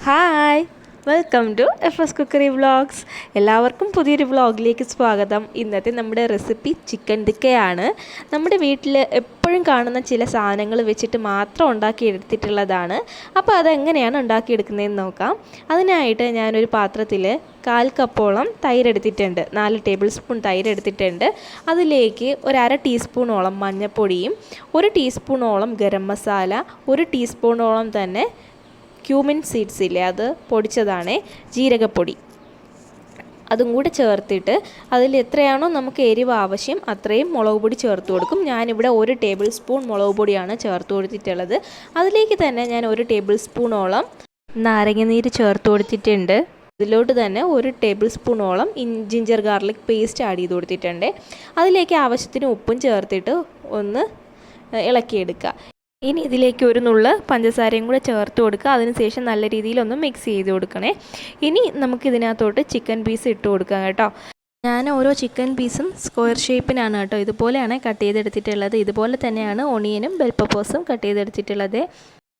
Hi, welcome to fscookeryvlogs. എല്ലാവർക്കും പുതിയൊരു വ്ളോഗിലേക്ക് സ്വാഗതം. ഇന്നത്തെ നമ്മുടെ റെസിപ്പി ചിക്കൻ ടിക്കയാണ്. നമ്മുടെ വീട്ടിൽ എപ്പോഴും കാണുന്ന ചില സാധനങ്ങൾ വെച്ചിട്ട് മാത്രം ഉണ്ടാക്കിയെടുത്തിട്ടുള്ളതാണ്. അപ്പോൾ അതെങ്ങനെയാണ് ഉണ്ടാക്കിയെടുക്കുന്നതെന്ന് നോക്കാം. അതിനായിട്ട് ഞാനൊരു പാത്രത്തിൽ 1/4 കപ്പോളം തൈര് എടുത്തിട്ടുണ്ട്. 4 ടേബിൾ സ്പൂൺ തൈര് എടുത്തിട്ടുണ്ട്. അതിലേക്ക് ഒരു 1/2 ടീസ്പൂണോളം മഞ്ഞൾപ്പൊടിയും 1 ടീസ്പൂണോളം ഗരം മസാല, 1 ടീസ്പൂണോളം തന്നെ ക്യൂമിൻ സീഡ്സ് ഇല്ലേ, അത് പൊടിച്ചതാണ്, ജീരകപ്പൊടി, അതും കൂടെ ചേർത്തിട്ട് അതിൽ എത്രയാണോ നമുക്ക് എരിവ് ആവശ്യം അത്രയും മുളക് പൊടി ചേർത്ത് കൊടുക്കും. ഞാനിവിടെ 1 ടേബിൾ സ്പൂൺ മുളക് പൊടിയാണ് ചേർത്ത് കൊടുത്തിട്ടുള്ളത്. അതിലേക്ക് തന്നെ ഞാൻ 1 ടേബിൾ സ്പൂണോളം നാരങ്ങനീര് ചേർത്ത് കൊടുത്തിട്ടുണ്ട്. ഇതിലോട്ട് തന്നെ 1 ടേബിൾ സ്പൂണോളം ജിഞ്ചർ ഗാർലിക് പേസ്റ്റ് ആഡ് ചെയ്ത് കൊടുത്തിട്ടുണ്ട്. അതിലേക്ക് ആവശ്യത്തിന് ഉപ്പും ചേർത്തിട്ട് ഒന്ന് ഇളക്കിയെടുക്കുക. ഇനി ഇതിലേക്ക് ഒരു നുള്ള് പഞ്ചസാരയും കൂടെ ചേർത്ത് കൊടുക്കുക. അതിനുശേഷം നല്ല രീതിയിലൊന്ന് മിക്സ് ചെയ്ത് കൊടുക്കണേ. ഇനി നമുക്കിതിനകത്തോട്ട് ചിക്കൻ പീസ് ഇട്ട് കൊടുക്കാം കേട്ടോ. ഞാൻ ഓരോ ചിക്കൻ പീസും സ്ക്വയർ ഷേപ്പിനാണ് കേട്ടോ ഇതുപോലെയാണ് കട്ട് ചെയ്തെടുത്തിട്ടുള്ളത്. ഇതുപോലെ തന്നെയാണ് ഒണിയനും ബെൽ പെപ്പേഴ്സും കട്ട് ചെയ്തെടുത്തിട്ടുള്ളത്.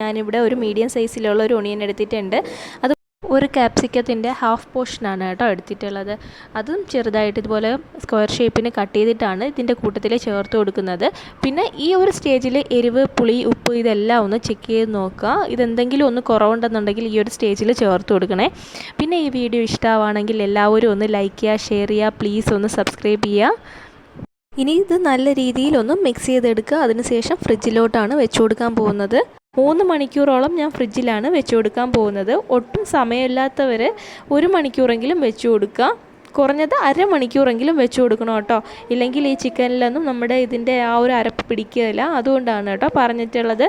ഞാനിവിടെ ഒരു മീഡിയം സൈസിലുള്ള ഒരു ഒണിയൻ എടുത്തിട്ടുണ്ട്. അത് ഒരു ക്യാപ്സിക്കത്തിൻ്റെ ഹാഫ് പോർഷനാണ് കേട്ടോ എടുത്തിട്ടുള്ളത്. അതും ചെറുതായിട്ട് ഇതുപോലെ സ്ക്വയർ ഷേപ്പിന് കട്ട് ചെയ്തിട്ടാണ് ഇതിൻ്റെ കൂട്ടത്തിൽ ചേർത്ത് കൊടുക്കുന്നത്. പിന്നെ ഈ ഒരു സ്റ്റേജിൽ എരിവ്, പുളി, ഉപ്പ് ഇതെല്ലാം ഒന്ന് ചെക്ക് ചെയ്ത് നോക്കുക. ഇതെന്തെങ്കിലും ഒന്ന് കുറവുണ്ടെന്നുണ്ടെങ്കിൽ ഈ ഒരു സ്റ്റേജിൽ ചേർത്ത് കൊടുക്കണേ. പിന്നെ ഈ വീഡിയോ ഇഷ്ടമാണെങ്കിൽ എല്ലാവരും ഒന്ന് ലൈക്ക് ചെയ്യുക, ഷെയർ ചെയ്യുക, പ്ലീസ് ഒന്ന് സബ്സ്ക്രൈബ് ചെയ്യുക. ഇനി ഇത് നല്ല രീതിയിലൊന്ന് മിക്സ് ചെയ്തെടുക്കുക. അതിനുശേഷം ഫ്രിഡ്ജിലോട്ടാണ് വെച്ച് കൊടുക്കാൻ പോകുന്നത്. 3 മണിക്കൂറോളം ഞാൻ ഫ്രിഡ്ജിലാണ് വെച്ച് കൊടുക്കാൻ പോകുന്നത്. ഒട്ടും സമയമില്ലാത്തവർ 1 മണിക്കൂറെങ്കിലും വെച്ച് കൊടുക്കുക. കുറഞ്ഞത് 1/2 മണിക്കൂറെങ്കിലും വെച്ച് കൊടുക്കണം കേട്ടോ. ഇല്ലെങ്കിൽ ഈ ചിക്കനിലൊന്നും നമ്മുടെ ഇതിൻ്റെ ആ ഒരു അരപ്പ് പിടിക്കുകയില്ല. അതുകൊണ്ടാണ് കേട്ടോ പറഞ്ഞിട്ടുള്ളത്.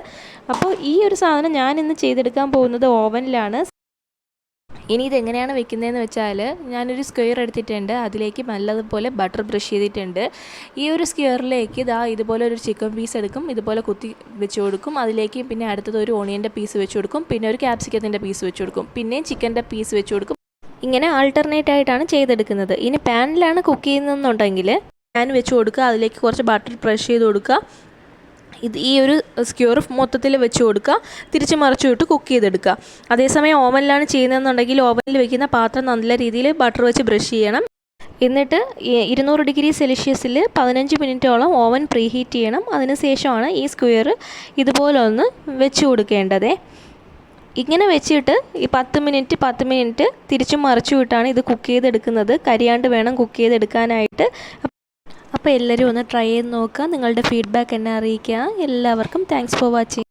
അപ്പോൾ ഈ ഒരു സാധനം ഞാനിന്ന് ചെയ്തെടുക്കാൻ പോകുന്നത് ഓവനിലാണ്. ഇനി ഇതെങ്ങനെയാണ് വെക്കുന്നതെന്ന് വെച്ചാൽ ഞാനൊരു സ്ക്വയർ എടുത്തിട്ടുണ്ട്. അതിലേക്ക് നല്ലതുപോലെ ബട്ടർ ബ്രഷ് ചെയ്തിട്ടുണ്ട്. ഈ ഒരു സ്ക്വയറിലേക്ക് ഇതുപോലെ ഒരു ചിക്കൻ പീസ് എടുക്കും, ഇതുപോലെ കുത്തി വെച്ച് കൊടുക്കും. അതിലേക്ക് പിന്നെ അടുത്തത് ഒരു ഓണിയൻ്റെ പീസ് വെച്ച് കൊടുക്കും, പിന്നെ ഒരു ക്യാപ്സിക്കത്തിൻ്റെ പീസ് വെച്ച് കൊടുക്കും, പിന്നെയും ചിക്കൻ്റെ പീസ് വെച്ച് കൊടുക്കും. ഇങ്ങനെ ആൾട്ടർനേറ്റ് ആയിട്ടാണ് ചെയ്തെടുക്കുന്നത്. ഇനി പാനിലാണ് കുക്ക് ചെയ്യുന്നതെന്നുണ്ടെങ്കിൽ പാൻ വെച്ച് കൊടുക്കുക. അതിലേക്ക് കുറച്ച് ബട്ടർ ബ്രഷ് ചെയ്ത് കൊടുക്കുക. ഈ ഒരു സ്ക്യൂർ മൊത്തത്തിൽ വെച്ച് കൊടുക്കുക. തിരിച്ച് മറിച്ചു വിട്ട് കുക്ക് ചെയ്തെടുക്കുക. അതേസമയം ഓവനിലാണ് ചെയ്യുന്നതെന്നുണ്ടെങ്കിൽ ഓവനിൽ വെക്കുന്ന പാത്രം നല്ല രീതിയിൽ ബട്ടർ വെച്ച് ബ്രഷ് ചെയ്യണം. എന്നിട്ട് 200 ഡിഗ്രി സെൽഷ്യസിൽ 15 മിനിറ്റോളം ഓവൻ പ്രീഹീറ്റ് ചെയ്യണം. അതിനുശേഷമാണ് ഈ സ്ക്വയർ ഇതുപോലെ ഒന്ന് വെച്ച് കൊടുക്കേണ്ടത്. ഇങ്ങനെ വെച്ചിട്ട് ഈ 10 മിനിറ്റ് തിരിച്ചും മറിച്ചു വിട്ടാണ് ഇത് കുക്ക് ചെയ്തെടുക്കുന്നത്. കരിയാണ്ട് വേണം കുക്ക് ചെയ്തെടുക്കാനായിട്ട്. അപ്പോൾ എല്ലാവരും ഒന്ന് ട്രൈ ചെയ്ത് നോക്കുക. നിങ്ങളുടെ ഫീഡ്ബാക്ക് എന്നെ അറിയിക്കുക. എല്ലാവർക്കും താങ്ക്സ് ഫോർ വാച്ചിങ്.